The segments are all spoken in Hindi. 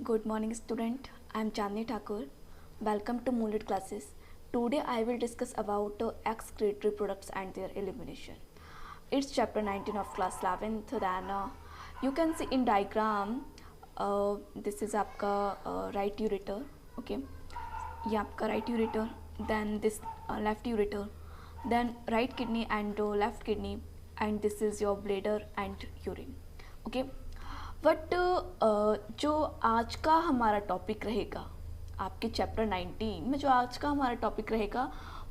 Good morning student. I am Chandni Thakur. Welcome to Moonlit classes. Today I will discuss about excretory products and their elimination. It's chapter 19 of class 11th. Then you can see in diagram this is आपका right ureter. Okay, ये आपका right ureter. Then this left ureter. Then right kidney and left kidney. And this is your bladder and urine. Okay. But जो आज का हमारा टॉपिक रहेगा आपके चैप्टर 19 में, जो आज का हमारा टॉपिक रहेगा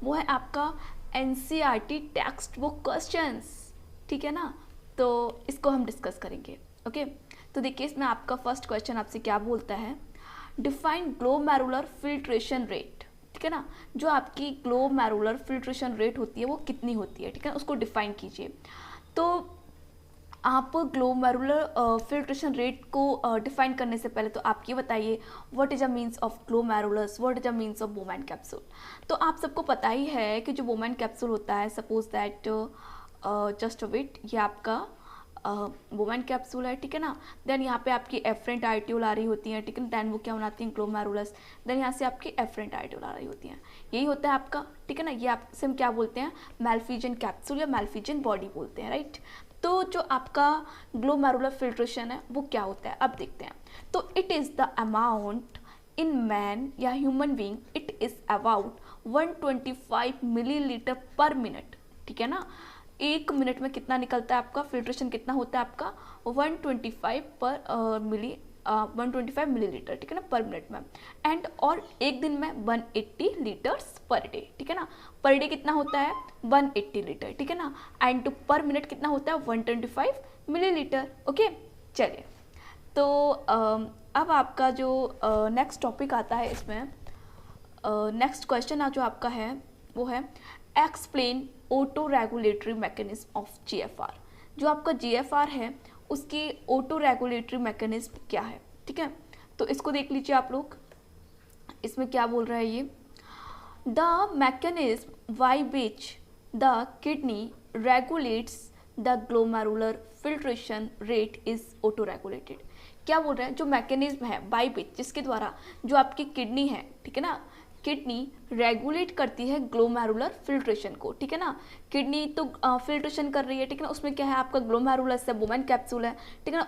वो है आपका एनसीईआरटी टेक्स्ट बुक क्वेश्चंस. ठीक है ना, तो इसको हम डिस्कस करेंगे. ओके, तो देखिए इसमें आपका फर्स्ट क्वेश्चन आपसे क्या बोलता है, डिफाइन ग्लोमेरुलर फिल्ट्रेशन रेट. ठीक है ना, जो आपकी ग्लोमेरुलर फिल्ट्रेशन रेट होती है वो कितनी होती है. ठीक है, उसको डिफाइन कीजिए. तो आप ग्लोमेरुलर फिल्ट्रेशन रेट को डिफाइन करने से पहले तो आप ये बताइए what is a means of glomerulus, what is a means of Bowman capsule. तो आप सबको पता ही है कि जो बोमैन कैप्सूल होता है, सपोज दैट जस्ट वेट, ये आपका बोमैन कैप्सूल है. ठीक है ना, देन यहाँ पे आपकी एफरेंट आर्टियोल आ रही होती है. ठीक है, देन वो क्या बनाती हैं, ग्लोमेरुलस. देन यहाँ से आपकी एफरेंट आर्टियोल आ रही होती हैं. यही होता है आपका. ठीक है ना, ये आपसे हम क्या बोलते हैं, मैल्फिजियन कैप्सूल या मैल्फिजियन बॉडी बोलते हैं. राइट. तो जो आपका ग्लोमेरुलर फिल्ट्रेशन है वो क्या होता है, अब देखते हैं. तो it is the amount in man या human being, it is about 125 millilitre per minute. ठीक है ना, एक मिनट में कितना निकलता है आपका, फिल्ट्रेशन कितना होता है आपका, 125 मिलीलीटर. ठीक है ना, पर मिनट में. एंड और एक दिन में 180 लीटर्स पर डे. ठीक है ना, पर डे कितना होता है, 180 लीटर. ठीक है ना, एंड पर मिनट कितना होता है, 125 मिलीलीटर. ओके, चलिए. तो अब आपका जो नेक्स्ट टॉपिक आता है, इसमें नेक्स्ट क्वेश्चन जो आपका है वो है explain auto regulatory mechanism of GFR. जो आपका जीएफआर है उसकी ऑटो रेगुलेटरी मैकेनिज्म क्या है. ठीक है, तो इसको देख लीजिए आप लोग. इसमें क्या बोल रहा है ये, the mechanism by which the kidney regulates the glomerular filtration rate is auto regulated. क्या बोल रहा है, जो मैकेनिज्म है बाय विच, जिसके द्वारा जो आपकी किडनी है, ठीक है ना, किडनी रेगुलेट करती है ग्लोमेरुलर फिल्ट्रेशन को. ठीक है ना, किडनी तो फिल्ट्रेशन कर रही है. ठीक है ना, उसमें क्या है आपका ग्लोमेरुलस है, बोमैन कैप्सूल है. ठीक है ना,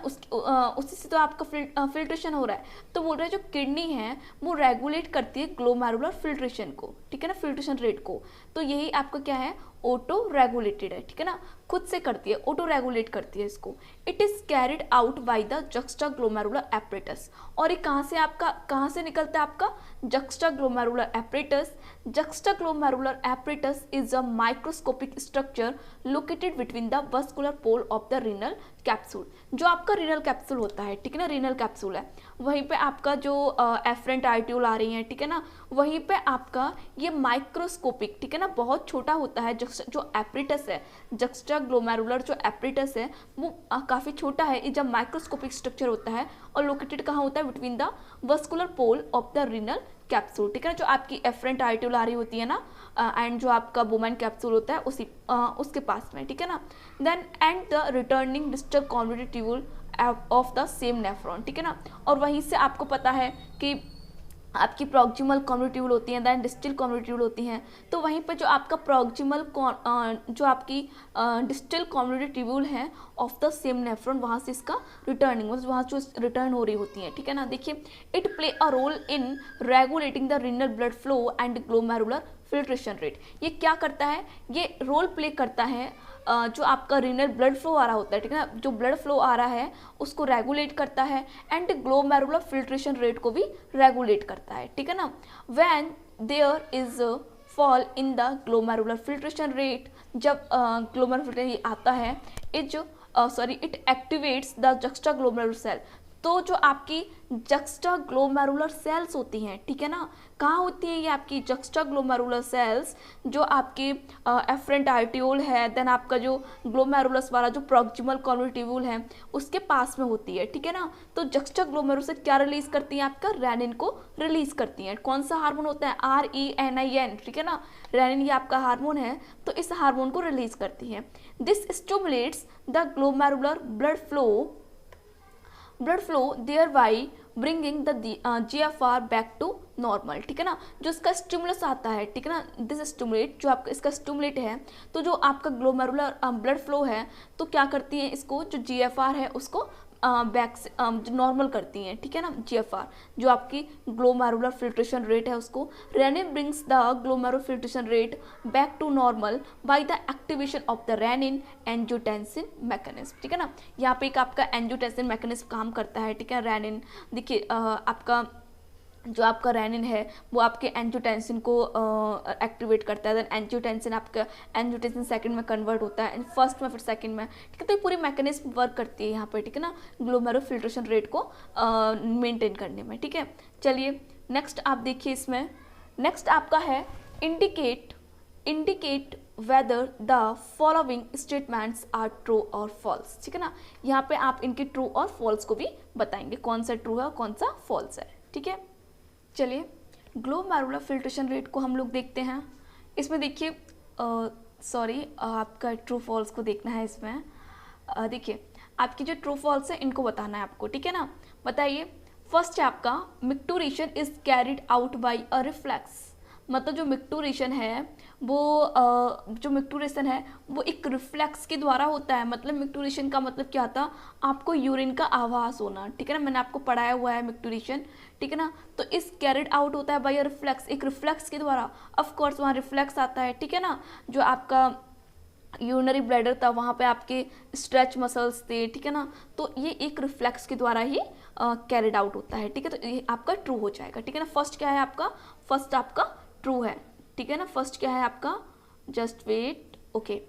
उसी से तो आपका फिल्ट्रेशन हो रहा है. तो बोल रहे हैं जो किडनी है वो रेगुलेट करती है ग्लोमेरुलर फिल्ट्रेशन को. ठीक है ना, फिल्ट्रेशन रेट को. तो यही आपका क्या है, ऑटो रेगुलेटेड है. ठीक है ना, खुद से करती है, ऑटो रेगुलेट करती है इसको. It is carried out by the juxta glomerular apparatus. और ये कहाँ से निकलता है आपका, juxta glomerular apparatus. Juxta glomerular apparatus is a microscopic structure located between the vascular pole of the renal capsule. जो आपका रीनल कैप्सूल होता है, ठीक है ना, रीनल कैप्सूल है, वहीं पे आपका जो एफरेंट आर्टियोल आ रही है. ठीक है ना, वहीं पे आपका ये माइक्रोस्कोपिक, ठीक है ना, बहुत छोटा होता है. जो एपरेटस है, जक्स्टा ग्लोमेरुलर जो एपरेटस है वो काफ़ी छोटा है. जब माइक्रोस्कोपिक स्ट्रक्चर होता है और लोकेटेड कहाँ होता है, between the vascular pole of the renal capsule. ठीक है ना, जो आपकी एफरेंट आर्टियोल आ रही होती है ना, एंड जो आपका बोमैन कैप्सूल होता है उसके पास में. ठीक है ना, then and the returning distal convoluted tubule of the same nephron. ठीक है ना, और वहीं से आपको पता है कि आपकी प्रॉक्सिमल कॉन्वोल्यूटिवल होती हैं, देन डिस्टल कॉन्वोल्यूटिवल होती हैं. तो वहीं पर जो आपका प्रॉक्सिमल जो आपकी डिस्टल कॉन्वोल्यूटिवल है ऑफ द सेम नेफ्रॉन, वहाँ से इसका रिटर्निंग, मतलब वहाँ जो रिटर्न हो रही होती हैं. ठीक है ना, देखिए it play a role in regulating the renal blood flow and glomerular filtration rate. ये क्या करता है, ये रोल प्ले करता है जो आपका रीनल ब्लड फ्लो आ रहा होता है. ठीक है ना, जो ब्लड फ्लो आ रहा है उसको रेगुलेट करता है एंड ग्लोमेरुलर फिल्ट्रेशन रेट को भी रेगुलेट करता है. ठीक है ना, when there is fall in the glomerular filtration rate, जब ग्लोमेरुलर फिल्ट्रेशन आता है, it activates the juxta glomerular cell. तो जो आपकी जक्स्टा ग्लोमेरुलर सेल्स होती हैं, ठीक है ना, कहाँ होती हैं ये आपकी जक्स्टा ग्लोमेरुलर सेल्स, जो आपकी एफरेंट आर्टियोल है, देन आपका जो ग्लोमेरुलस वाला जो प्रॉक्सिमल कॉन्वोल्यूटिवल है उसके पास में होती है. ठीक है ना, तो जक्स्टा ग्लोमेरुलर से क्या रिलीज करती है, आपका रेनिन को रिलीज करती है. कौन सा हार्मोन होता है, RENIN. ठीक है ना, रेनिन ये आपका हार्मोन है, तो इस हार्मोन को रिलीज करती है. This stimulates the glomerular blood flow blood flow thereby bringing the GFR back to normal, ठीक है ना। जो इसका स्टिमुलस आता है, ठीक है ना, दिस स्टिमुलेट, जो आपका इसका स्टिमुलेट है, तो जो आपका ग्लोमेरुलर ब्लड फ्लो है, तो क्या करती है इसको, जो GFR है उसको बैक से जो नॉर्मल करती हैं, ठीक है ना। GFR जो आपकी ग्लोमेरुलर फिल्ट्रेशन रेट है उसको, renin brings the glomerular filtration rate back to normal by the activation of the renin angiotensin mechanism, ठीक है ना। यहाँ पे एक आपका एंजियोटेंसिन मैकेनिज्म काम करता है, ठीक है। रेनिन देखिए आपका जो आपका रेनिन है वो आपके एंजियोटेंसिन को एक्टिवेट करता है, देन एंजियोटेंसिन आपका एंजियोटेंसिन सेकंड में कन्वर्ट होता है, एंड फर्स्ट में फिर सेकंड में, ठीक है। तो ये पूरी मैकेनिज्म वर्क करती है यहाँ पर, ठीक है ना, ग्लोमेरुलर फिल्ट्रेशन रेट को मेंटेन करने में, ठीक है। चलिए नेक्स्ट आप देखिए, इसमें नेक्स्ट आपका है indicate whether the following statements are true और फॉल्स, ठीक है ना। यहाँ पे आप इनके ट्रू और फॉल्स को भी बताएंगे, कौन सा ट्रू है और कौन सा फॉल्स है, ठीक है। चलिए ग्लोमेरुलर फिल्ट्रेशन रेट को हम लोग देखते हैं। इसमें देखिए आपका ट्रू फॉल्स को देखना है इसमें। देखिए आपकी जो ट्रू फॉल्स है इनको बताना है आपको, ठीक है ना। बताइए, फर्स्ट है आपका micturition is carried out by a reflex, मतलब जो मिक्टूरेशन है वो एक रिफ्लेक्स के द्वारा होता है। मतलब मिक्टूरेशन का मतलब क्या था, आपको यूरिन का आभास होना, ठीक है ना, मैंने आपको पढ़ाया हुआ है मिक्टूरेशन, ठीक है ना। तो इस कैरिड आउट होता है बाय अ रिफ्लेक्स, एक रिफ्लेक्स के द्वारा, ऑफ कोर्स वहाँ रिफ्लेक्स आता है, ठीक है ना। जो आपका यूरिनरी ब्लैडर था वहाँ पे आपके स्ट्रेच मसल्स थे, ठीक है ना। तो ये एक रिफ्लेक्स के द्वारा ही कैरिड आउट होता है, ठीक है। तो ये आपका ट्रू हो जाएगा, ठीक है ना। फर्स्ट क्या है आपका, फर्स्ट आपका ट्रू है, ठीक है ना। फर्स्ट क्या है आपका, जस्ट वेट, ओके,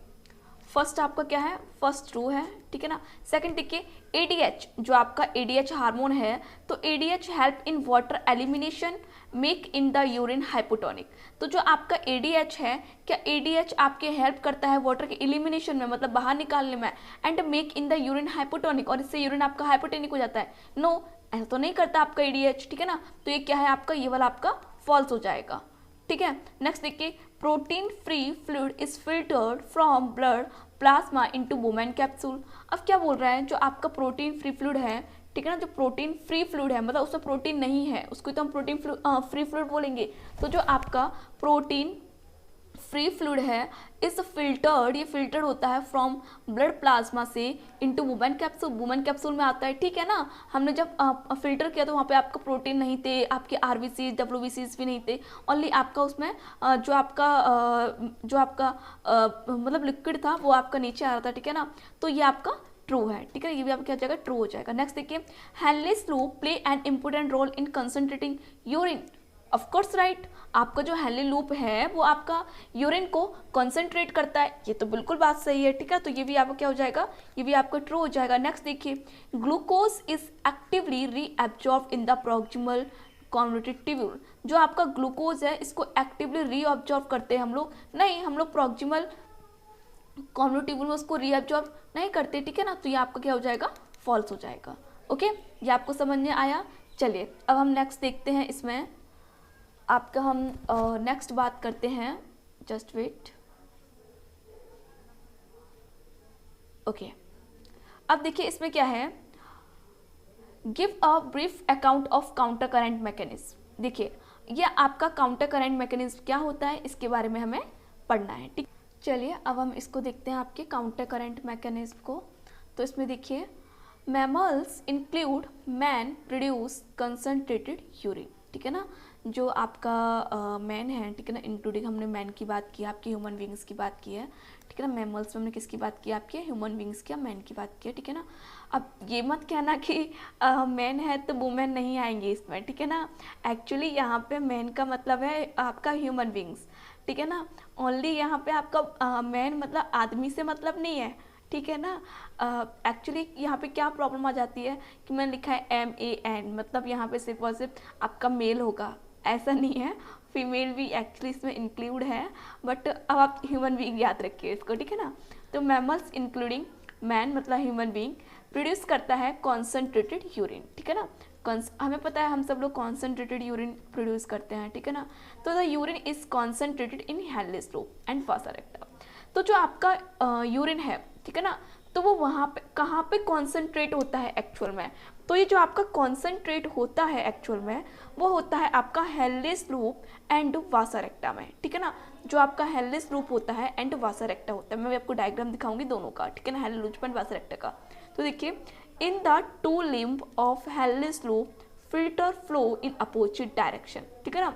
फर्स्ट आपका क्या है, फर्स्ट ट्रू है, ठीक है ना। सेकंड देखिए, ADH जो आपका ADH हार्मोन है, तो ADH help in water elimination make in the urine hypotonic. तो जो आपका ADH है, क्या ADH आपके हेल्प करता है वाटर के एलिमिनेशन में, मतलब बाहर निकालने में, and make in the urine hypotonic, और इससे यूरिन आपका हाइपोटोनिक हो जाता है। नो, ऐसा तो नहीं करता आपका ADH, ठीक है ना। तो ये क्या है आपका, ये वाला आपका फॉल्स हो जाएगा, ठीक है। नेक्स्ट देखिए, protein free fluid is filtered from blood plasma into women capsule. अब क्या बोल रहा है, जो आपका प्रोटीन फ्री फ्लूइड है, ठीक है ना, जो प्रोटीन फ्री फ्लूइड है मतलब उसमें प्रोटीन नहीं है, उसको तो हम प्रोटीन फ्री फ्लूइड बोलेंगे। तो जो आपका प्रोटीन फ्री फ्लूइड है इस फिल्टर्ड, ये फिल्टर्ड होता है फ्रॉम ब्लड प्लाज्मा से into women capsule, women capsule में आता है, ठीक है ना। हमने जब फिल्टर किया तो वहाँ पे आपका प्रोटीन नहीं थे, आपके RBCs WBCs भी नहीं थे, ओनली आपका उसमें जो आपका मतलब लिक्विड था वो आपका नीचे आ रहा था, ठीक है ना। तो ये आपका ट्रू है, ठीक है, ये भी आपका क्या हो जाएगा, ट्रू हो जाएगा। नेक्स्ट देखिए, Henle's loop play an important role in concentrating urine, of course right. आपका जो हेनले लूप है वो आपका यूरिन को कंसंट्रेट करता है, ये तो बिल्कुल बात सही है, ठीक है। तो ये भी आपका क्या हो जाएगा, ये भी आपका ट्रू हो जाएगा। नेक्स्ट देखिए, glucose is actively reabsorb in the proximal convolutive tubule. जो आपका ग्लूकोज है इसको एक्टिवली रीअब्जॉर्ब करते हैं हम लोग नहीं, हम लोग प्रॉक्सिमल कॉन्वोल्यूटिव ट्यूब्यूल में उसको रीअब्जॉर्ब नहीं करते, ठीक है ना। तो ये आपका क्या हो जाएगा, फॉल्स हो जाएगा, ओके। ये आपको समझ में आया। चलिए अब हम नेक्स्ट देखते हैं, इसमें आपका हम नेक्स्ट बात करते हैं, जस्ट वेट, ओके। अब देखिए इसमें क्या है, give a brief account of counter current mechanism. देखिए ये आपका काउंटर करंट मैकेनिज्म क्या होता है इसके बारे में हमें पढ़ना है, ठीक। चलिए अब हम इसको देखते हैं, आपके काउंटर करंट मैकेनिज्म को। तो इसमें देखिए, mammals include man produce concentrated urine, ठीक है ना। जो आपका मैन है, ठीक है ना, इंक्लूडिंग हमने मैन की बात की, आपके ह्यूमन बींग्स की बात की है, ठीक है ना। मैमल्स में हमने किसकी बात की, आपके ह्यूमन बींग्स की, मैन की बात की है, ठीक है ना। अब ये मत कहना कि मैन है तो वुमेन नहीं आएंगे इसमें, ठीक है ना। एक्चुअली यहाँ पे मैन का मतलब है आपका ह्यूमन बींग्स, ठीक है ना। ओनली यहाँ पे आपका मैन मतलब आदमी से मतलब नहीं है, ठीक है ना। एक्चुअली यहाँ पे क्या प्रॉब्लम आ जाती है कि मैंने लिखा है MAN, मतलब यहाँ पे सिर्फ और सिर्फ आपका मेल होगा, ऐसा नहीं है, फीमेल भी एक्चुअली इसमें इंक्लूड है, बट अब आप ह्यूमन बीइंग याद रखिए इसको, ठीक है ना। तो मैमल्स इंक्लूडिंग मैन मतलब ह्यूमन बीइंग प्रोड्यूस करता है कॉन्सनट्रेटेड यूरिन, ठीक है ना। हमें पता है हम सब लोग कॉन्सनट्रेटेड यूरिन प्रोड्यूस करते हैं, ठीक है ना। तो the urine is concentrated in Henle's loop and वासा रेक्टा। तो जो आपका यूरिन है, ठीक है ना, तो वो वहाँ पे कहाँ पे कॉन्सेंट्रेट होता है एक्चुअल में, तो ये जो आपका कॉन्सेंट्रेट होता है एक्चुअल में वो होता है आपका हेल्लिस लूप एंड वासा रेक्टा में, ठीक है ना। जो आपका हेल्लिस लूप होता है एंड वासा रेक्टा होता है, मैं आपको डायग्राम दिखाऊंगी दोनों का, ठीक है ना, हेल्लिस लूप एंड वासा रेक्टा का। तो देखिए, in the two limb of Henle's loop filter flow in opposite direction, ठीक है ना।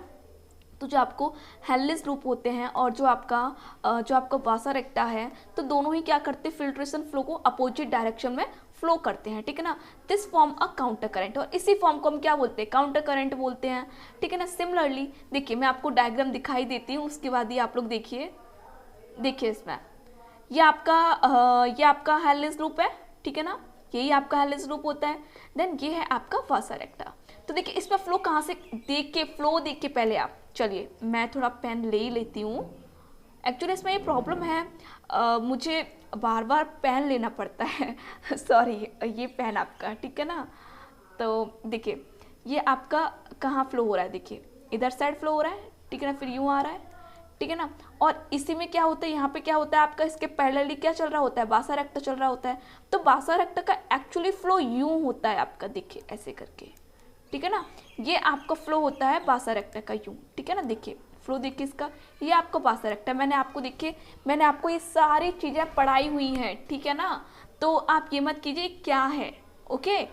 तो जो आपको हेल्लिस लूप होते हैं और जो आपका वासा रेक्टा है, तो दोनों ही क्या करते हैं, फिल्ट्रेशन फ्लो को अपोजिट डायरेक्शन में फ्लो करते हैं, ठीक है ना। This form a counter current, और इसी फॉर्म को हम क्या बोलते हैं, काउंटर करंट बोलते हैं, ठीक है ना। सिमिलरली देखिए, मैं आपको डायग्राम दिखाई देती हूँ, उसके बाद ही आप लोग देखिए इसमें ये आपका हेल्लिस लूप है, ठीक है ना, यही आपका हेल्लिस लूप होता है। देन ये है आपका वासा रेक्टा। तो देखिए इसमें फ्लो कहाँ से फ्लो देख के पहले आप चलिए, मैं थोड़ा पेन ले ही लेती हूँ। एक्चुअली इसमें ये प्रॉब्लम है, मुझे बार बार पेन लेना पड़ता है सॉरी, ये पेन आपका, ठीक है ना। तो देखिए ये आपका कहाँ फ्लो हो रहा है, देखिए इधर साइड फ्लो हो रहा है, ठीक है ना, फिर यूँ आ रहा है, ठीक है ना। और इसी में क्या होता है, यहाँ पे क्या होता है आपका, इसके पैरेलली क्या चल रहा होता है, वासा रेक्टा चल रहा होता है। तो वासा रेक्टा का एक्चुअली फ्लो यूँ होता है आपका, देखिए ऐसे करके, ठीक है ना। ये आपका फ्लो होता है वासा रेक्टा का यूँ, ठीक है ना। देखिए फ्लो देखिए इसका, ये आपका वासा रेक्टा, मैंने आपको ये सारी चीज़ें पढ़ाई हुई हैं, ठीक है ना। तो आप ये मत कीजिए क्या है, ओके।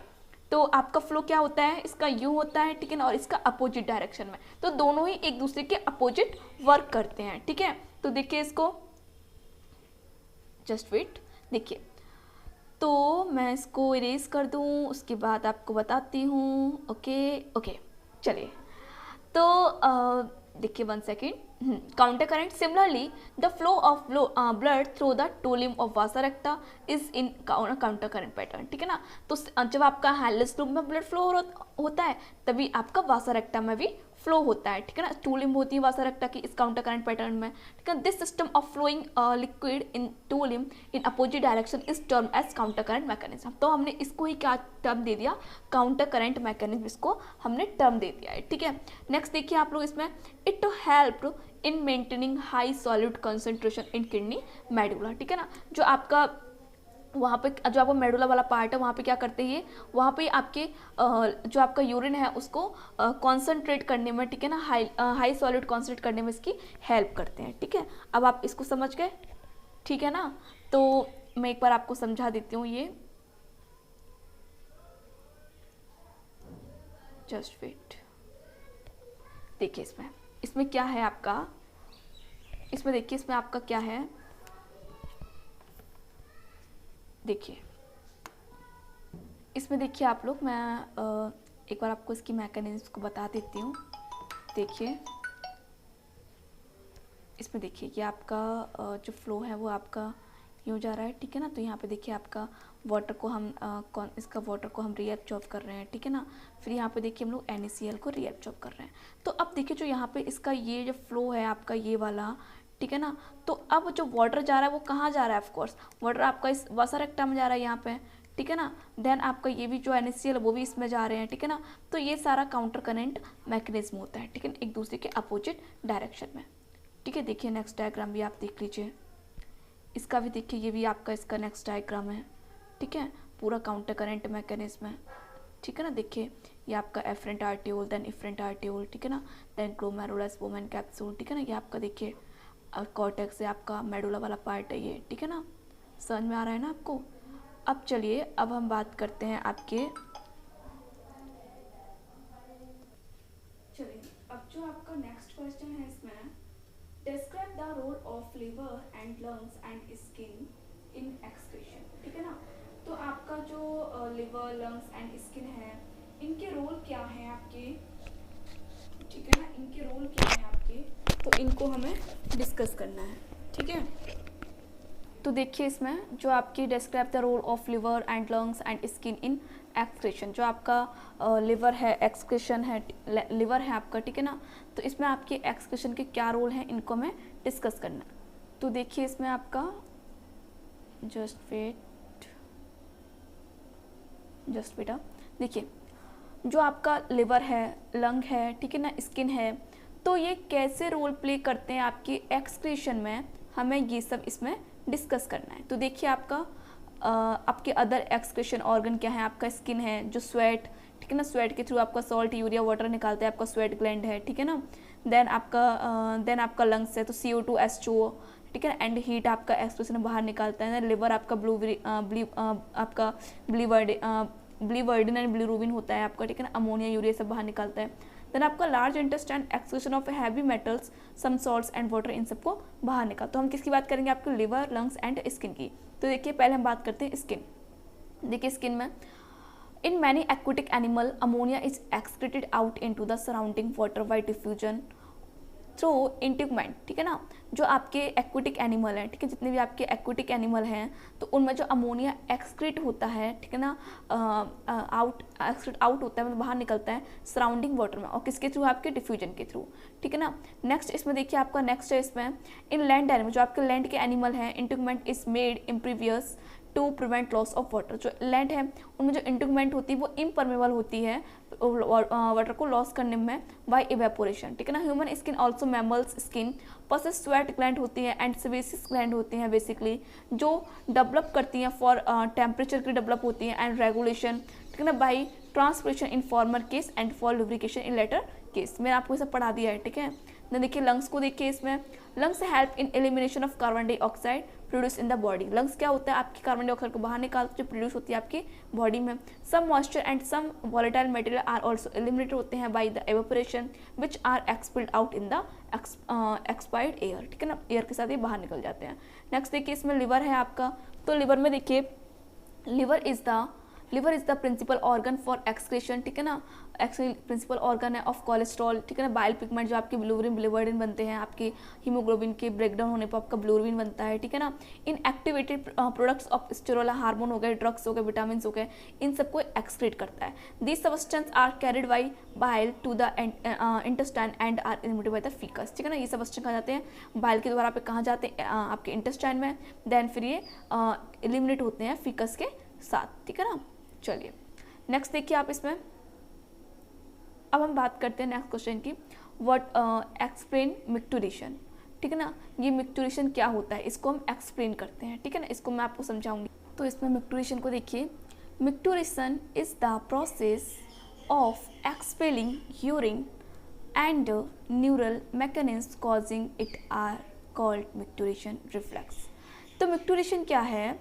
तो आपका फ्लो क्या होता है, इसका यूँ होता है, ठीक है ना, और इसका अपोजिट डायरेक्शन में, तो दोनों ही एक दूसरे के अपोजिट वर्क करते हैं, ठीक है। तो देखिए इसको, जस्ट वेट, देखिए तो मैं इसको इरेज कर दूँ, उसके बाद आपको बताती हूँ, ओके चलिए। तो देखिए 1 second, counter current, similarly the flow of blood through the two limb of Vasa रेक्टा is in counter current pattern, ठीक है ना। तो जब आपका हेल्लिस लूप में ब्लड फ्लो होता है, तभी आपका वासा रेक्टा में भी फ्लो होता है, ठीक है ना। टू लिम्ब होती है वासा रेक्टा की इस काउंटर करंट पैटर्न में, ठीक है। This system of flowing liquid in two limb in opposite direction is term as counter current mechanism. तो हमने इसको ही क्या टर्म दे दिया, काउंटर करंट मैकेनिज्म, इसको हमने टर्म दे दिया है, ठीक है। नेक्स्ट देखिए आप लोग इसमें, it help in maintaining high solid concentration in kidney medulla, ठीक है ना। जो आपका वहाँ पे जो आपका मेडुला वाला पार्ट है, वहाँ पे क्या करते हैं, वहाँ पे आपके जो आपका यूरिन है उसको कॉन्सेंट्रेट करने में, ठीक है ना, हाई सॉलिड कॉन्सेंट्रेट करने में इसकी हेल्प करते हैं, ठीक है। अब आप इसको समझ गए, ठीक है ना। तो मैं एक बार आपको समझा देती हूँ, ये जस्ट वेट, देखिए इसमें क्या है आपका, इसमें देखिए इसमें आपका क्या है, देखिए इसमें देखिए आप लोग, मैं एक बार आपको इसकी मैकेनिज्म को बता देती हूँ। देखिए इसमें देखिए ये आपका जो फ्लो है वो आपका यूँ जा रहा है, ठीक है ना। तो यहाँ पे देखिए आपका वाटर को हम वाटर को हम रीएब्जॉर्ब कर रहे हैं, ठीक है ना। फिर यहाँ पे देखिए हम लोग NaCl को रीएब्जॉर्ब कर रहे हैं। तो अब देखिए जो यहाँ पे इसका ये जो फ्लो है आपका ये वाला, ठीक है ना। तो अब जो वाटर जा रहा है वो कहाँ जा रहा है, ऑफकोर्स वाटर आपका इस वासा रेक्टा में जा रहा है यहाँ पे, ठीक है ना। देन आपका ये भी जो NaCl वो भी इसमें जा रहे हैं, ठीक है ना। तो ये सारा काउंटर करंट मैकेनिज्म होता है, ठीक है, एक दूसरे के अपोजिट डायरेक्शन में, ठीक है। देखिए नेक्स्ट डायग्राम भी आप देख लीजिए, इसका भी देखिए, ये भी आपका इसका नेक्स्ट डायग्राम है, ठीक है, पूरा काउंटर करंट मैकेनिज्म है, ठीक है ना। देखिए ये आपका afferent arteriole, then efferent arteriole, ठीक है ना, देन ग्लोमेरुलस वोमेन कैप्सूल, ठीक है ना। ये आपका देखिए कॉर्टेक्स से आपका मेडुला वाला पार्ट है ये, ठीक है ना, समझ में आ रहा है ना आपको। अब चलिए अब हम बात करते हैं आपके, चलिए अब जो आपका नेक्स्ट क्वेश्चन है इसमें, describe the role of liver and lungs and skin in excretion, ठीक है ना। तो आपका जो लिवर, लंग्स एंड स्किन है, इनके रोल क्या हैं आपके, ठीक है ना, इनके रोल क्या हैं आपके, तो इनको हमें डिस्कस करना है, ठीक है। तो देखिए इसमें जो आपकी describe the role of liver and lungs and skin in excretion, जो आपका लिवर है, एक्सक्रीशन है, लिवर है आपका, ठीक है ना। तो इसमें आपके एक्सक्रीशन के क्या रोल हैं, इनको हमें डिस्कस करना। तो देखिए इसमें आपका जस्ट बेटा, देखिए जो आपका लिवर है, लंग है, ठीक है ना, स्किन है, तो ये कैसे रोल प्ले करते हैं आपकी एक्सक्रीशन में, हमें ये सब इसमें डिस्कस करना है। तो देखिए आपका आपके अदर एक्सक्रीशन ऑर्गन क्या है, आपका स्किन है, जो स्वेट, ठीक है ना, स्वेट के थ्रू आपका सॉल्ट, यूरिया, वाटर निकालता है, आपका स्वेट ग्लैंड है, ठीक है ना। देन आपका लंग्स है, तो CO2 H2O, ठीक है, एंड हीट आपका एक्सक्रीशन बाहर निकालता है। लिवर आपका आपका ब्लीवर्डिन एंड बिलिरुबिन होता है आपका, ठीक है ना, अमोनिया, यूरिया सब बाहर निकालता है। देन आपका large intestine excretion of heavy metals, some salts and water, इन सबको बाहर निकाल। तो हम किसकी बात करेंगे, आपके लिवर, लंग्स एंड स्किन की। तो देखिए पहले हम बात करते हैं स्किन। देखिए स्किन में in many aquatic animal ammonia is excreted out into the surrounding water by diffusion through integument, ठीक है ना। जो आपके एक्वेटिक एनिमल हैं, ठीक है, जितने भी आपके एक्वेटिक एनिमल हैं, तो उनमें जो अमोनिया एक्सक्रीट होता है, ठीक है ना, एक्सक्रीट आउट होता है, मतलब बाहर निकलता है सराउंडिंग वाटर में, और किसके थ्रू, आपके डिफ्यूजन के थ्रू, ठीक है ना। नेक्स्ट इसमें देखिए आपका नेक्स्ट है इसमें इन लैंड एनिमल, जो आपके लैंड के एनिमल हैं, integument is made impervious to prevent loss of water. जो लैंड है उनमें जो इंट्यूगमेंट होती है वो इम्परमेबल होती है वाटर को लॉस करने में बाय इवेपोरेशन, ठीक है ना। Human skin also mammals skin process sweat gland होती है एंड सेबेसिस ग्लैंड होती हैं बेसिकली, जो डेवलप करती हैं फॉर टेम्परेचर की डेवलप होती हैं एंड रेगुलेशन, ठीक है ना, by transpiration in former case and for lubrication in latter case. मैंने आपको इसे पढ़ा दिया है, ठीक है। देन देखिए लंग्स को देखिए, इसमें lungs help in elimination of carbon dioxide produce in the body. Lungs क्या होता है, आपकी कार्बन डाइऑक्साइड को बाहर निकालते जो प्रोड्यूस होती है आपकी बॉडी में। Some moisture and some volatile material are also eliminated होते हैं by the evaporation which are expelled out in the expired air, ठीक है ना, एयर के साथ ये बाहर निकल जाते हैं। नेक्स्ट देखिए इसमें लिवर है आपका, तो लिवर में देखिए liver is the principal organ for excretion, ठीक है ना, प्रिंसिपल ऑर्गन है ऑफ कोलेस्ट्रॉल, ठीक है ना, बाइल पिगमेंट जो आपके बिलिरुबिन बनते हैं, आपके हीमोग्लोबिन के ब्रेकडाउन होने पर आपका बिलिरुबिन बनता है, ठीक है ना। इन एक्टिवेटेड प्रोडक्ट्स ऑफ स्टेरोला, हार्मोन हो गए, ड्रग्स हो गए, विटामिन हो गए, इन सबको एक्सक्रीट करता है। This substance are carried by bile to the intestine and are eliminated by the faeces, ठीक है ना। ये सब्सटेंस कहाँ जाते हैं, बाइल के द्वारा पे कहाँ जाते हैं, आपके इंटेस्टाइन में, देन फिर ये एलिमिनेट होते हैं फीकस के साथ, ठीक है ना। चलिए नेक्स्ट देखिए आप इसमें, अब हम बात करते हैं नेक्स्ट क्वेश्चन की, व्हाट एक्सप्लेन मिक्टुरेशन, ठीक है ना। ये मिक्टुरेशन क्या होता है, इसको हम एक्सप्लेन करते हैं, ठीक है ना, इसको मैं आपको समझाऊंगी। तो इसमें मिक्टुरेशन को देखिए, micturition is the process of expelling urine and neural mechanism causing it are called micturition reflex. तो मिक्टुरेशन क्या है,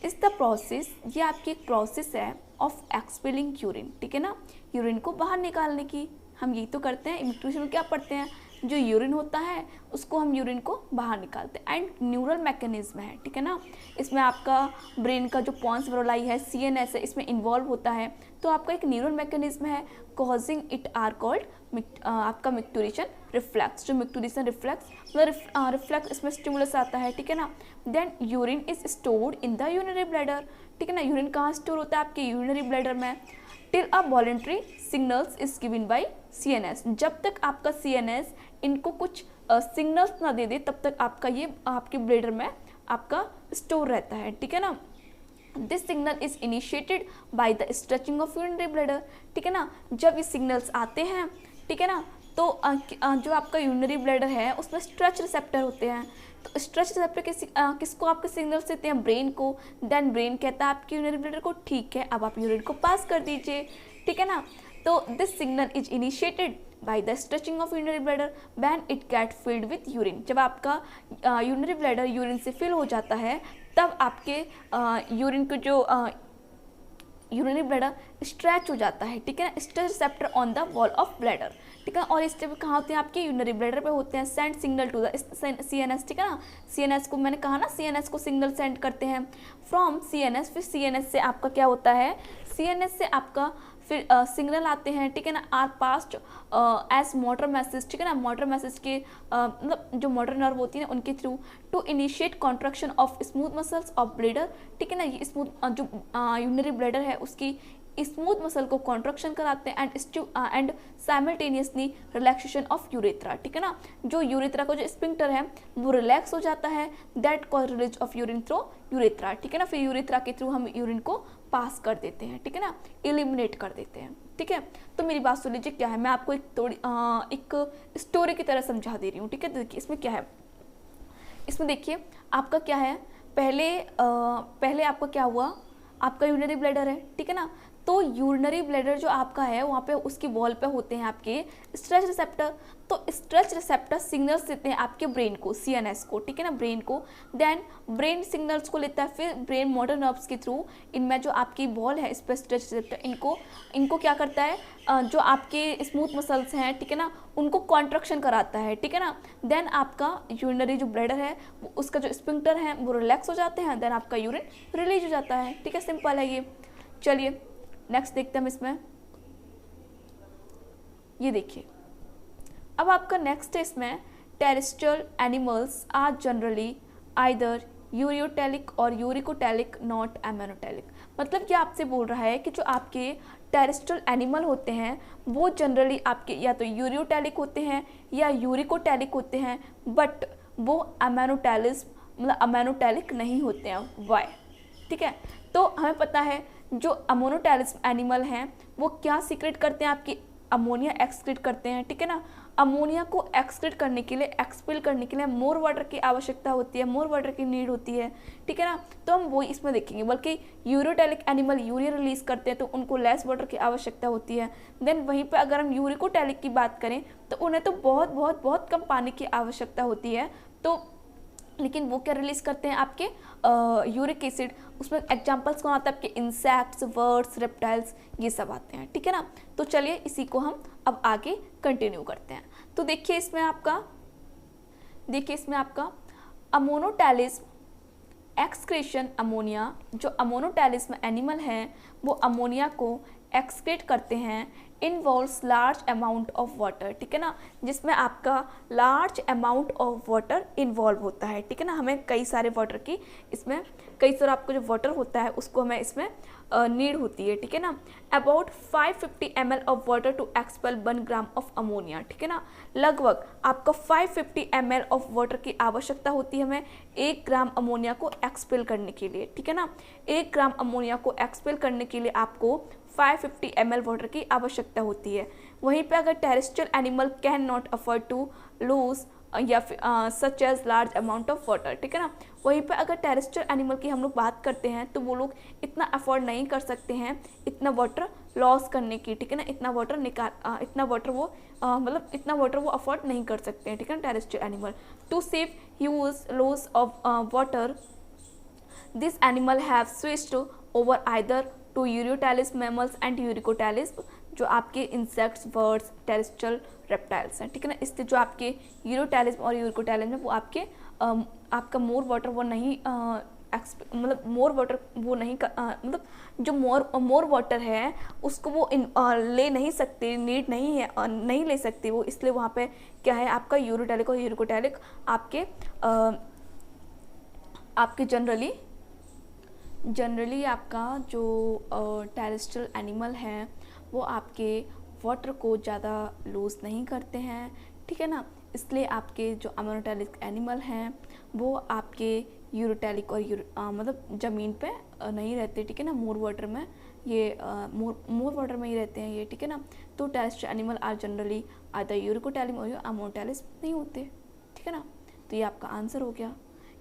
इस द प्रोसेस, ये आपकी एक प्रोसेस है ऑफ एक्सपेलिंग यूरिन, ठीक है ना, यूरिन को बाहर निकालने की। हम यही तो करते हैं, मिक्टुरेशन में क्या पढ़ते हैं, जो यूरिन होता है उसको हम यूरिन को बाहर निकालते हैं। एंड न्यूरल मैकेनिज्म है, ठीक है ना, इसमें आपका ब्रेन का जो पॉन्स वेरोलाई है, CNS है, इसमें इन्वॉल्व होता है, तो आपका एक न्यूरल मैकेनिज्म है, कॉजिंग इट आर कॉल्ड आपका मिक्टुरेशन रिफ्लेक्स। जो मिक्टुरेशन रिफ्लेक्स मतलब रिफ्लेक्स इसमें स्टिमुलस आता है, ठीक है ना। Then urine is stored in the urinary bladder, ठीक है ना, यूरिन कहाँ स्टोर होता है, आपके यूरिनरी ब्लैडर में, till a voluntary signals is given by CNS। जब तक आपका CNS इनको कुछ सिग्नल्स ना दे दे तब तक आपका ये आपके ब्लैडर में आपका स्टोर रहता है, ठीक है ना। This signal is initiated by the stretching of urinary bladder, ठीक है ना। जब ये सिग्नल्स आते हैं, ठीक है ना, तो जो आपका यूरिनरी ब्लैडर है उसमें स्ट्रेच रिसेप्टर होते हैं, तो स्ट्रेच रिसेप्टर किसको आपके सिग्नल्स देते हैं, ब्रेन को। देन ब्रेन कहता है आपके यूरिनरी ब्लैडर को, ठीक है अब आप यूरिन को पास कर दीजिए, ठीक है ना। तो this signal is initiated by the stretching of urinary bladder when it get filled with urine. जब आपका यूरिनरी ब्लैडर यूरिन से फिल हो जाता है तब आपके यूरिन को जो यूरिनरी ब्लैडर स्ट्रेच हो जाता है, ठीक है ना, stretch receptor on the wall of bladder, ठीक है। और इस टाइप कहाँ होते हैं, आपके यूरिनरी ब्लैडर पे होते हैं, send signal to the CNS, ठीक है ना। CNS को मैंने कहा ना, CNS को सिग्नल सेंड करते हैं फ्रॉम CNS, फिर CNS से आपका क्या होता है, CNS से आपका फिर सिग्नल आते हैं, ठीक है ना, are passed as motor message, ठीक है ना, मोटर मैसेज के मतलब जो मोटर नर्व होती है उनके through to initiate contraction of smooth muscles of bladder, ठीक है ना। ये स्मूथ जो यूरिनरी ब्लैडर है उसकी स्मूथ मसल को कॉन्ट्रैक्शन कराते हैं and simultaneously relaxation of urethra, ठीक है ना। जो यूरेथ्रा का जो स्पिंक्टर है वो रिलैक्स हो जाता है, that cause release of urine through urethra, ठीक है ना। फिर यूरेथ्रा के थ्रू हम यूरिन को पास कर देते हैं, ठीक है ना, एलिमिनेट कर देते हैं, ठीक है। तो मेरी बात सुन लीजिए, क्या है, मैं आपको एक स्टोरी की तरह समझा दे रही हूँ, ठीक है। देखिए इसमें क्या है, इसमें देखिए आपका क्या है, पहले आपका क्या हुआ, आपका यूरिनरी ब्लैडर है, ठीक है ना। तो यूरिनरी ब्लैडर जो आपका है वहाँ पे उसकी वॉल पे होते हैं आपके स्ट्रेच रिसेप्टर। तो स्ट्रेच रिसेप्टर सिग्नल्स देते हैं आपके ब्रेन को, सीएनएस को, ठीक है ना, ब्रेन को। देन ब्रेन सिग्नल्स को लेता है, फिर ब्रेन मोटर नर्व्स के थ्रू इनमें जो आपकी बॉल है इस पर स्ट्रेच रिसेप्टर इनको क्या करता है, जो आपके स्मूथ मसल्स हैं, ठीक है ना, उनको कॉन्ट्रक्शन कराता है, ठीक है ना। देन आपका यूरिनरी जो ब्लैडर है उसका जो स्फिंक्टर है वो रिलैक्स हो जाते हैं, देन आपका यूरिन रिलीज हो जाता है, ठीक है, सिंपल है ये। चलिए नेक्स्ट देखते हैं हम इसमें, ये देखिए। अब आपका नेक्स्ट है इसमें, terrestrial animals are generally either ureotelic और यूरिकोटेलिक नॉट एमेनोटेलिक। मतलब क्या आपसे बोल रहा है कि जो आपके टेरेस्ट्रियल एनिमल होते हैं वो जनरली आपके या तो यूरियोटेलिक होते हैं या यूरिकोटेलिक होते हैं, बट वो अमेनोटेलिक नहीं होते हैं। वाई, ठीक है। तो हमें पता है जो अमोनोटेलिक एनिमल हैं वो क्या सीक्रेट करते हैं, आपकी अमोनिया एक्सक्रीट करते हैं, ठीक है ना। अमोनिया को एक्सक्रीट करने के लिए, एक्सपेल करने के लिए मोर वाटर की आवश्यकता होती है, मोर वाटर की नीड होती है, ठीक है ना। तो हम वो इसमें देखेंगे, बल्कि यूरियोटेलिक एनिमल यूरिया रिलीज करते हैं तो उनको लेस वाटर की आवश्यकता होती है। देन वहीं पे अगर हम यूरिकोटेलिक की बात करें तो उन्हें तो बहुत बहुत बहुत कम पानी की आवश्यकता होती है। तो लेकिन वो क्या रिलीज करते हैं, आपके यूरिक एसिड। उसमें एग्जांपल्स कौन आता है, आपके इंसेक्ट्स, बर्ड्स, रेप्टाइल्स, ये सब आते हैं, ठीक है ना। तो चलिए इसी को हम अब आगे कंटिन्यू करते हैं। तो देखिए इसमें आपका अमोनोटेलिज्म एक्सक्रीशन अमोनिया, जो अमोनोटेलिज्म एनिमल हैं वो अमोनिया को एक्सक्रीट करते हैं, involves large amount of water, ठीक है ना, जिसमें आपका large amount of water involve होता है, ठीक है ना। हमें कई सारे वाटर की इसमें कई सारा आपको जो वाटर होता है उसको हमें इसमें नीड होती है, ठीक है ना। About 550 ml of water to expel 1 gram of ammonia, ठीक है ना। लगभग आपका 550 ml ऑफ वाटर की आवश्यकता होती है हमें 1 ग्राम अमोनिया को एक्सपेल करने के लिए, ठीक है ना। 1 ग्राम अमोनिया को एक्सपेल करने के लिए आपको 550 ml वाटर की आवश्यकता होती है। वहीं पे अगर terrestrial animal can not afford to lose या such as large amount of water, ठीक है ना। वहीं पे अगर टेरेस्ट्रियल एनिमल की हम लोग बात करते हैं तो वो लोग इतना अफोर्ड नहीं कर सकते हैं इतना वाटर लॉस करने की, ठीक है ना। इतना वाटर वो अफोर्ड नहीं कर सकते हैं, ठीक है ना, terrestrial animal. To save huge loss of water, this animal have switched over either to ureotelic mammals and uricotelic, जो आपके इंसेक्ट्स, बर्ड्स, टेरेस्ट्रियल रेप्टाइल्स हैं, ठीक है ना। इससे जो आपके यूरियोटेलिस और यूरिकोटेलिस में वो आपका मोर वाटर वो नहीं जो मोर वाटर है उसको वो ले नहीं सकते, नीड नहीं है, नहीं ले सकते वो, इसलिए वहाँ पे क्या है, आपका यूरियोटेलिक और यूरिकोटेलिक आपके जनरली आपका जो टेरेस्ट्रियल एनिमल है वो आपके वाटर को ज़्यादा लूज़ नहीं करते हैं, ठीक है ना। इसलिए आपके जो अमोनोटेलिक एनिमल हैं वो आपके यूरियोटेलिक और ज़मीन पे नहीं रहते, ठीक है ना, मोर वाटर में मोर वाटर में ही रहते हैं ये, ठीक है ना। तो terrestrial animal are generally either uricotelic और अमोनोटेलिक नहीं होते, ठीक है ना। तो ये आपका आंसर हो गया,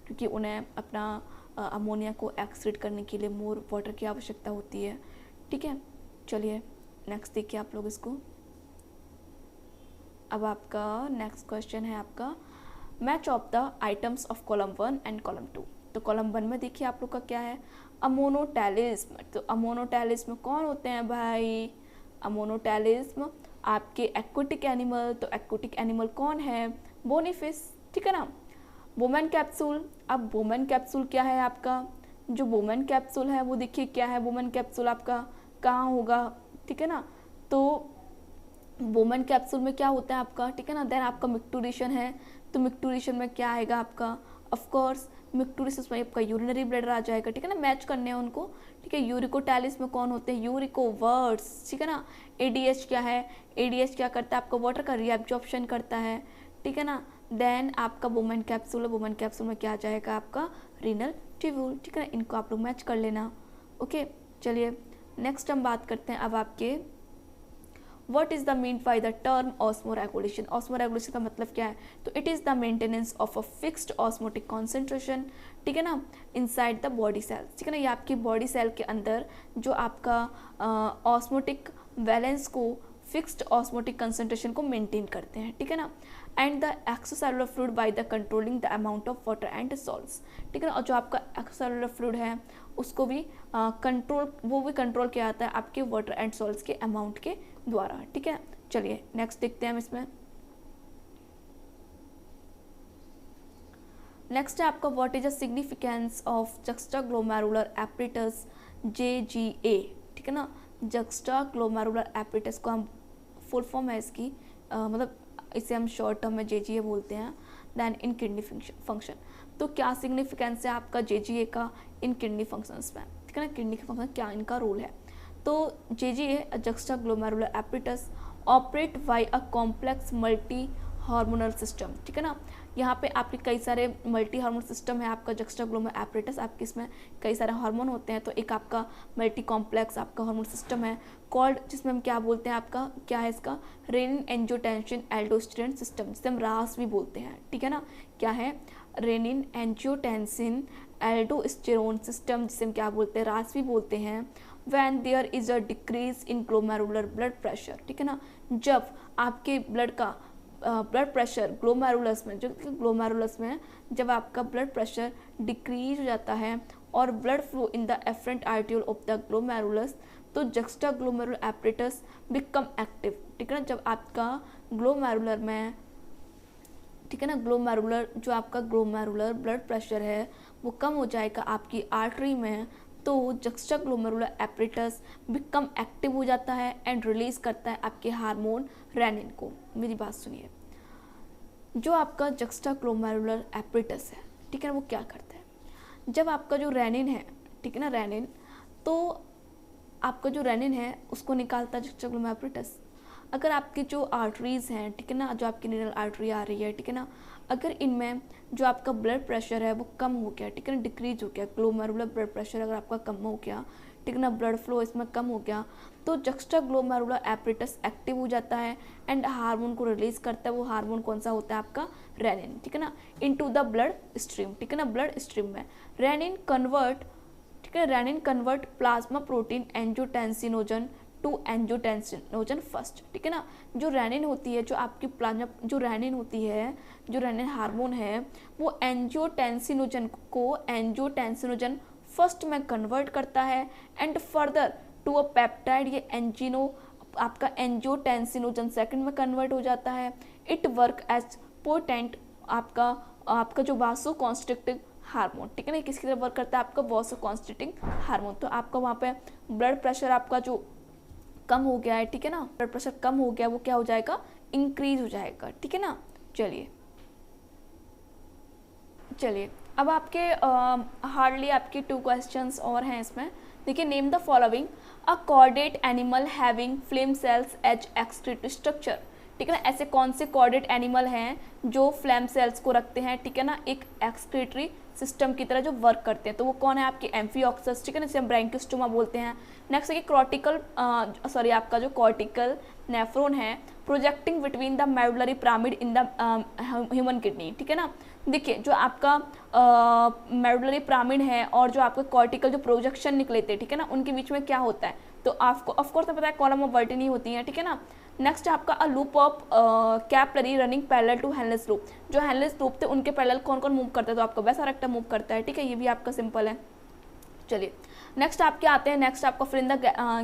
क्योंकि उन्हें अपना अमोनिया को एक्सक्रीट करने के लिए मोर वाटर की आवश्यकता होती है, ठीक है। चलिए नेक्स्ट देखिए आप लोग इसको। अब आपका नेक्स्ट क्वेश्चन है आपका match of the items of column 1 and column 2। तो कॉलम 1 में देखिए आप लोग का क्या है, अमोनोटेलिज्म। तो अमोनोटेलिज्म कौन होते हैं भाई, अमोनोटेलिज्म आपके एक्वेटिक एनिमल। तो एक्वेटिक एनिमल कौन है, बोनीफिश, ठीक है ना। वुमेन कैप्सूल, अब वुमेन कैप्सूल क्या है आपका, जो वुमेन कैप्सूल है वो देखिए क्या है, वुमेन कैप्सूल आपका कहाँ होगा, ठीक है ना। तो वुमेन कैप्सूल में क्या होता है आपका, ठीक है ना। देन आपका मिक्टूरेशन है, तो मिक्टूरेशन में क्या आएगा आपका, ऑफ कोर्स मिक्टूरेशन में आपका यूरिनरी ब्लैडर आ जाएगा, ठीक है ना, मैच करने हैं उनको, ठीक है। यूरिकोटेलिस में कौन होते हैं, यूरिकोवर्ट्स, ठीक है ना। एडीएच क्या है, एडीएच क्या करता है, आपका वाटर का रीअब्जॉर्प्शन करता है, ठीक है ना। देन आपका वुमेन कैप्सूल है, वुमेन कैप्सूल में क्या आ जाएगा आपका रीनल ट्यूब्यूल, ठीक है ना। इनको आप लोग मैच कर लेना, ओके। चलिए नेक्स्ट हम बात करते हैं अब आपके what is the mean by the term osmoregulation? Osmoregulation का मतलब क्या है? तो it is the maintenance of a fixed osmotic concentration, ठीक है ना, इनसाइड द बॉडी सेल, ठीक है ना, ये आपकी बॉडी सेल के अंदर जो आपका ऑस्मोटिक वैलेंस को, फिक्स्ड ऑस्मोटिक कंसंट्रेशन को मेंटेन करते हैं, ठीक है ना। And the extracellular fluid by the controlling the amount of water and salts, ठीक है ना, और जो आपका एक्स्ट्रासेलुलर फ्लूइड है उसको भी कंट्रोल किया जाता है आपके वाटर एंड सॉल्ट्स के अमाउंट के द्वारा, ठीक है। चलिए नेक्स्ट देखते हैं हम इसमें। नेक्स्ट है आपका what is the significance of juxtaglomerular apparatus JGA, ठीक है ना। जक्स्टाग्लोमेरुलर एपरेटस को हम फुल फॉर्म है इसकी, मतलब इसे हम शॉर्ट टर्म में JGA बोलते हैं। देन इन किडनी फंक्शन, तो क्या सिग्निफिकेंस है आपका JGA का इन किडनी फंक्शंस में, ठीक है ना, किडनी के फंक्शन क्या इनका रोल है। तो JGA juxtaglomerular apparatus operate by a complex multi hormonal system, ठीक है ना। यहाँ पे आपके कई सारे मल्टी हार्मोन सिस्टम है आपका जक्स्टाग्लोमेरुलर एपरेटस, आपके इसमें कई सारे हार्मोन होते हैं, तो एक आपका मल्टी कॉम्प्लेक्स आपका हार्मोन सिस्टम है कॉल्ड, जिसमें हम क्या बोलते हैं, आपका क्या है इसका, रेनिन एंजियोटेंसिन एल्डोस्टेरोन सिस्टम, जिसे हम रास भी बोलते हैं, ठीक है ना। क्या है, रेनिन एंजियोटेंसिन एल्डोस्टेरोन सिस्टम, जिसे हम क्या बोलते हैं, रास भी बोलते हैं। When there is a decrease in glomerular blood pressure, ठीक है ना, जब आपके ब्लड का ब्लड प्रेशर ग्लोमेरुलस में, जो ग्लोमेरुलस में जब आपका ब्लड प्रेशर डिक्रीज हो जाता है और blood flow in the afferent arteriole of the glomerulus, तो जक्स्टाग्लोमेरुलर एपरेटस बिकम एक्टिव, ठीक है ना। जब आपका ग्लोमेरुलर में, ठीक है ना, ग्लोमेरुलर जो आपका ग्लोमेरुलर ब्लड प्रेशर है वो कम हो जाएगा आपकी आर्टरी में, तो जक्स्टाग्लोमेरुलर एपरेटस बिकम एक्टिव हो जाता है एंड रिलीज करता है आपके हार्मोन रेनिन को। मेरी बात सुनिए, जो आपका जक्स्टाग्लोमेरुलर एपरेटस है, ठीक है ना, वो क्या करता है, जब आपका जो रेनिन है, ठीक है ना, रेनिन, तो आपका जो रेनिन है उसको निकालता है जक्स्टाग्लोमेरुलर एपरेटस। अगर आपकी जो आर्टरीज हैं, ठीक है ना, जो आपकी रीनल आर्टरी आ रही है, ठीक है ना, अगर इनमें जो आपका ब्लड प्रेशर है वो कम हो गया, ठीक है ना, डिक्रीज हो गया, ग्लोमेरुलर ब्लड प्रेशर अगर आपका कम हो गया, ठीक है ना, ब्लड फ्लो इसमें कम हो गया, तो जक्स्टाग्लोमेरुलर एपरेटस एक्टिव हो जाता है एंड हार्मोन को रिलीज करता है। वो हार्मोन कौन सा होता है, आपका रेनिन, ठीक है ना, इनटू द ब्लड स्ट्रीम, ठीक है ना, ब्लड स्ट्रीम में रेनिन कन्वर्ट, ठीक है, renin convert plasma protein angiotensinogen to angiotensinogen first, ठीक है ना। जो रेनिन होती है, जो आपकी प्लाज्मा, जो रेनिन होती है, जो रेनिन हार्मोन है, वो एंजियोटेंसिनोजन को एंजियोटेंसिनोजन फर्स्ट में कन्वर्ट करता है and further to a peptide, ये आपका एंजियोटेंसिनोजन सेकंड में कन्वर्ट हो जाता है। इट वर्क एज पोटेंट, आपका जो वासोकॉन्स्ट्रिक्टिव हार्मोन, ठीक है ना, किसकी तरह वर्क करता है, आपका वासोकॉन्स्ट्रिक्टिंग हार्मोन। तो आपका वहाँ पे ब्लड प्रेशर आपका जो कम हो गया है, ठीक है ना, ब्लड प्रेशर कम हो गया, वो क्या हो जाएगा, इंक्रीज हो जाएगा, ठीक है ना। चलिए अब आपके हार्डली आपके 2 क्वेश्चंस और हैं इसमें। देखिए, name the following a chordate animal having flame cells as excretory structure, ठीक है ना, ऐसे कौन से कॉर्डेट एनिमल हैं जो फ्लेम सेल्स को रखते हैं, ठीक है ना, एक एक्सक्रीटरी सिस्टम की तरह जो वर्क करते हैं, तो वो कौन है, आपके एम्फिऑक्सस, ठीक है ना, जिसे हम ब्रैंकियोस्टोमा बोलते हैं। नेक्स्ट है कि आपका जो कॉर्टिकल नेफ्रॉन है projecting between the medullary pyramid in the human kidney, ठीक है ना। देखिए, जो आपका मेडुलरी पिरामिड है और जो आपका कॉर्टिकल जो प्रोजेक्शन निकले थे, ठीक है ना, उनके बीच में क्या होता है, तो आपको ऑफकोर्स पता है कॉलम ऑफ वर्टिनी होती है, ठीक है ना। नेक्स्ट आपका a loop of capillary running parallel to Henle's loop, जो हेनलेस लूप थे उनके पैरेलल कौन कौन मूव करता है, तो आपका वैसा रेक्टम मूव करता है, ठीक है, ये भी आपका सिंपल है। चलिए नेक्स्ट आपके आते हैं, नेक्स्ट आपका फिल इन द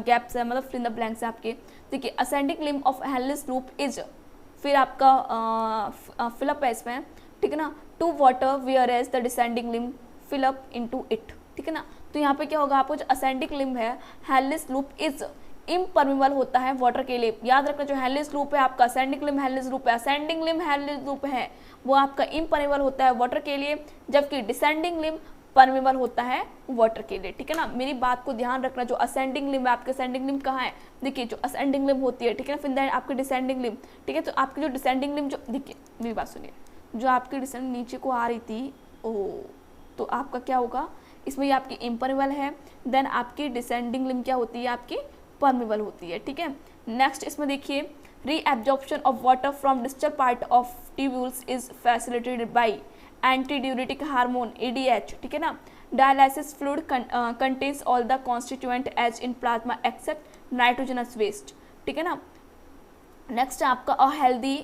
गैप्स है, मतलब फिल इन द ब्लैंक्स है आपके। देखिए, ascending limb of Henle's loop is, फिर आपका फिलअप है इसमें, ठीक है ना, to water whereas the descending limb fill up into it, ठीक है ना। तो यहाँ पे क्या होगा, आपको जो असेंडिंग लिम्ब है हेनलेस लूप इज इम्परमिबल होता है वाटर के लिए। याद रखना, जो हेनलेस लूप है आपका असेंडिंग लिम्ब हेनलेस लूप है, असेंडिंग लिम्ब हेनलेस लूप है वो आपका इम्परमिबल होता है वाटर के लिए, जबकि डिसेंडिंग लिम्ब परमेबल होता है वाटर के लिए, ठीक है ना। मेरी बात को ध्यान रखना, जो असेंडिंग लिम्ब है, आपके असेंडिंग लिम्ब कहाँ है, देखिए जो असेंडिंग लिम्ब होती है, ठीक है ना, फिर आपकी डिसेंडिंग लिम्ब, ठीक है, तो आपकी जो डिसेंडिंग लिम्ब, जो देखिए मेरी बात सुनिए, जो आपकी डिसेंडिंग नीचे को आ रही थी, तो आपका क्या होगा, इसमें ये आपकी इम्परमेबल है, देन आपकी डिसेंडिंग लिम्ब क्या होती है, आपकी परमेबल होती है, ठीक है। नेक्स्ट इसमें देखिए, reabsorption of water from distal part of tubules is facilitated by anti diuretic hormone ADH, ठीक है ना। Dialysis fluid contents all the constituent as in plasma except nitrogenous waste, ठीक है ना। नेक्स्ट है आपका a healthy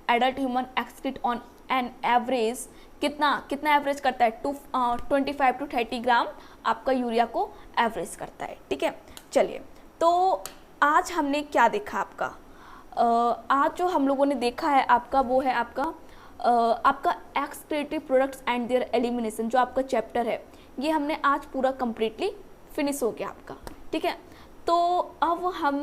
adult human excrete on an average, कितना एवरेज करता है, 25 to 30 ग्राम आपका यूरिया को एवरेज करता है, ठीक है। चलिए, तो आज हमने क्या देखा आपका, आज जो हम लोगों ने देखा है आपका वो है आपका excretory products and there elimination, जो आपका चैप्टर है ये हमने आज पूरा कंप्लीटली फिनिश हो गया आपका, ठीक है। तो अब हम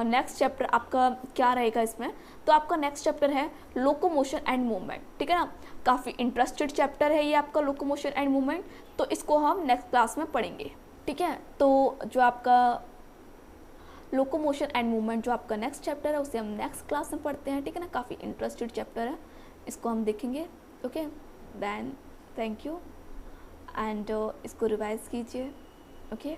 नेक्स्ट चैप्टर आपका क्या रहेगा इसमें, तो आपका नेक्स्ट चैप्टर है लोकोमोशन एंड मूवमेंट, ठीक है ना। काफ़ी इंटरेस्टेड चैप्टर है ये आपका लोकोमोशन एंड मूवमेंट, तो इसको हम नेक्स्ट क्लास में पढ़ेंगे, ठीक है। तो जो आपका लोकोमोशन एंड मूवमेंट जो आपका नेक्स्ट चैप्टर है उसे हम नेक्स्ट क्लास में पढ़ते हैं, ठीक है ना। काफ़ी इंटरेस्टेड चैप्टर है, इसको हम देखेंगे, okay. Then thank you and इसको रिवाइज कीजिए, ओके।